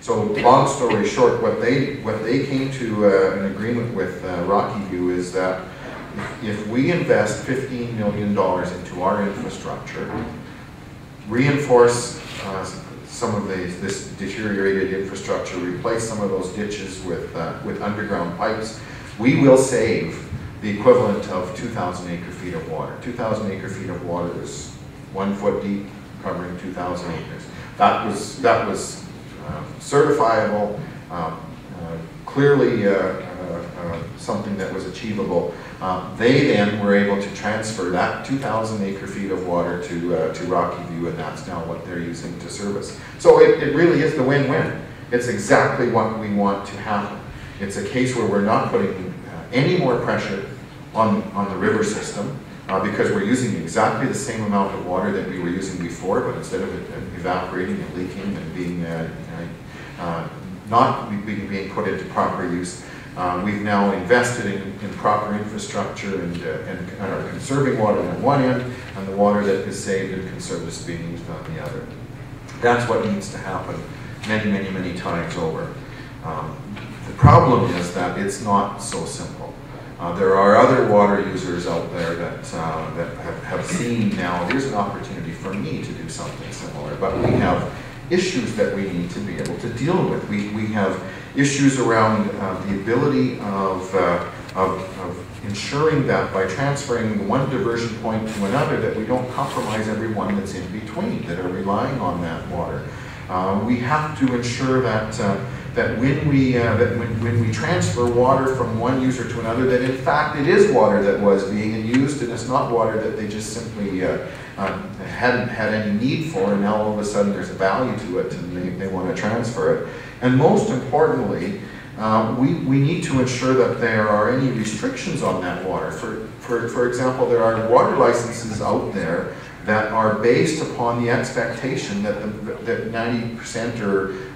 So long story short, what they came to an agreement with Rocky View is that if we invest $15 million into our infrastructure, reinforce some of this deteriorated infrastructure, replace some of those ditches with underground pipes, we will save the equivalent of 2,000 acre-feet of water. 2,000 acre-feet of water is 1 foot deep, covering 2,000 acres. That was certifiable, clearly something that was achievable. They then were able to transfer that 2,000 acre-feet of water to Rocky View, and that's now what they're using to service. So it really is the win-win. It's exactly what we want to happen. It's a case where we're not putting any more pressure on the river system, because we're using exactly the same amount of water that we were using before, but instead of it evaporating and leaking and being not being put into proper use, we've now invested in proper infrastructure and are conserving water on one end, and the water that is saved and conserved is being used on the other. That's what needs to happen many, many, many times over. The problem is that it's not so simple. There are other water users out there that have seen now, here's an opportunity for me to do something similar, but we have issues that we need to be able to deal with. We have issues around the ability of ensuring that by transferring one diversion point to another, that we don't compromise everyone that's in between, that are relying on that water. We have to ensure that when we transfer water from one user to another, that in fact it is water that was being used, and it's not water that they just simply hadn't had any need for, and now all of a sudden there's a value to it and they want to transfer it. And most importantly, we need to ensure that there are any restrictions on that water. For example, there are water licenses out there that are based upon the expectation that 90%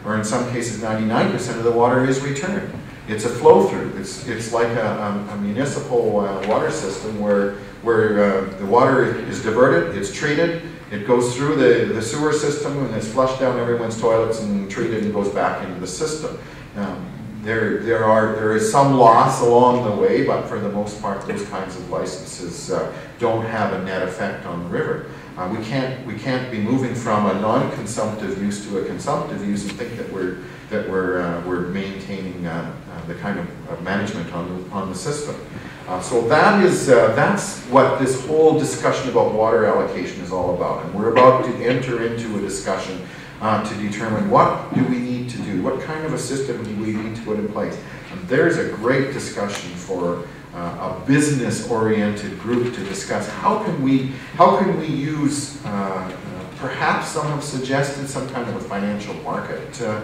or in some cases 99% of the water is returned. It's a flow through. It's like a municipal water system where the water is diverted, it's treated, it goes through the sewer system and it's flushed down everyone's toilets and treated and goes back into the system. There is some loss along the way, but for the most part, those kinds of licenses don't have a net effect on the river. We can't be moving from a non-consumptive use to a consumptive use and think that we're maintaining the kind of management on the system. So that's what this whole discussion about water allocation is all about, and we're about to enter into a discussion to determine what do we need to do, what kind of a system do we need to put in place. And there's a great discussion for a business-oriented group to discuss how can we use, perhaps some have suggested some kind of a financial market to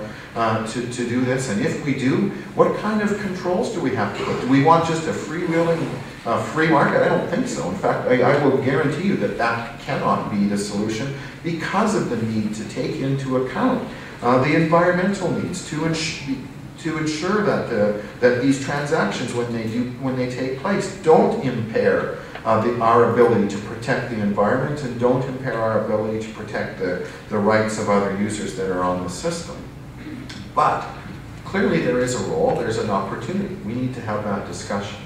do this, and if we do, what kind of controls do we have to put? Do we want just a freewheeling free market? I don't think so. In fact, I will guarantee you that cannot be the solution, because of the need to take into account the environmental needs, to ensure that these transactions, when they take place, don't impair our ability to protect the environment and don't impair our ability to protect the rights of other users that are on the system. But clearly there is a role, there's an opportunity. We need to have that discussion.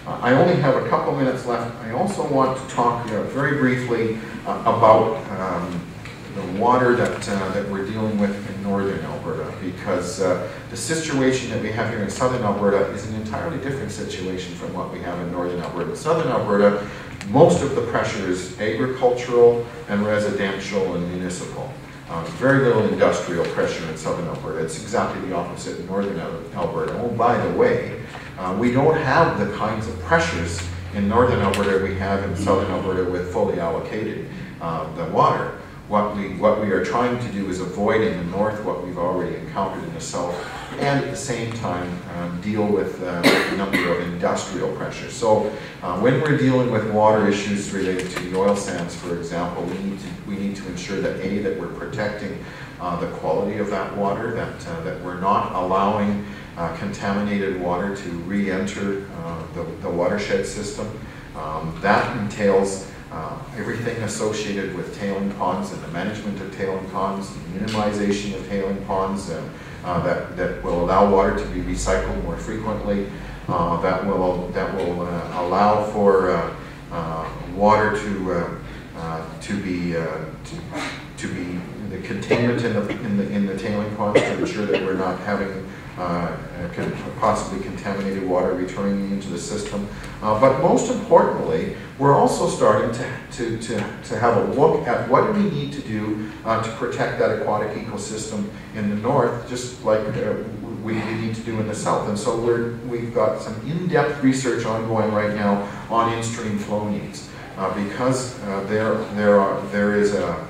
I only have a couple minutes left. I also want to talk very briefly about the water that we're dealing with in northern Alberta, because the situation that we have here in southern Alberta is an entirely different situation from what we have in northern Alberta. In southern Alberta, most of the pressure is agricultural and residential and municipal. Very little industrial pressure in southern Alberta. It's exactly the opposite in northern Alberta. Oh, by the way, we don't have the kinds of pressures in northern Alberta we have in southern Alberta with fully allocated the water. What we are trying to do is avoid in the north what we've already encountered in the south, and at the same time deal with a number of industrial pressures. So when we're dealing with water issues related to the oil sands, for example, we need to ensure that that we're protecting the quality of that water, that we're not allowing contaminated water to re-enter the watershed system. That entails everything associated with tailing ponds and the management of tailing ponds, the minimization of tailing ponds, that will allow water to be recycled more frequently, that will allow for water to be the containment in the tailing ponds to ensure that we're not having possibly contaminated water returning into the system. But most importantly, we're also starting to have a look at what do we need to do to protect that aquatic ecosystem in the north, just like we need to do in the south. And so we've got some in-depth research ongoing right now on in-stream flow needs, because there is a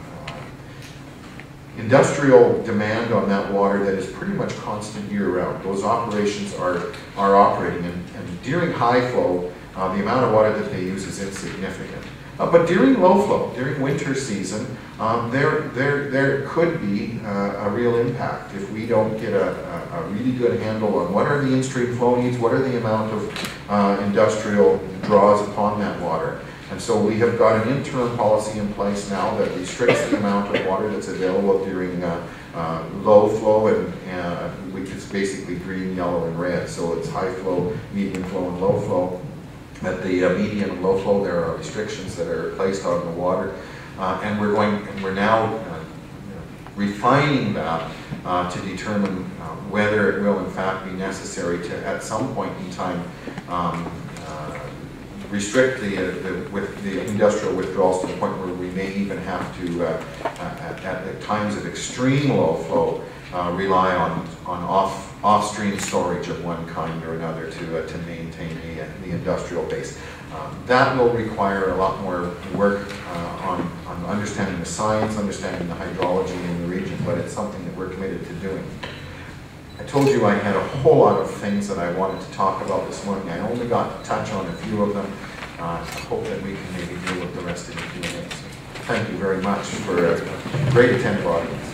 industrial demand on that water that is pretty much constant year-round. Those operations are operating, and during high flow, the amount of water that they use is insignificant. But during low flow, during winter season, there could be a real impact if we don't get a really good handle on what are the in-stream flow needs, what are the amount of industrial draws upon that water. And so we have got an interim policy in place now that restricts the amount of water that's available during low flow, and which is basically green, yellow, and red. So it's high flow, medium flow, and low flow. At the medium and low flow, there are restrictions that are placed on the water, and we're now refining that to determine whether it will in fact be necessary to, at some point in time, restrict the industrial withdrawals to the point where we may even have to, at times of extreme low flow, rely on off-stream storage of one kind or another to maintain the industrial base. That will require a lot more work on understanding the science, understanding the hydrology in the region, but it's something that we're committed to doing. I told you I had a whole lot of things that I wanted to talk about this morning. I only got to touch on a few of them. I hope that we can maybe deal with the rest of the Q&A. So thank you very much for a great attentive audience.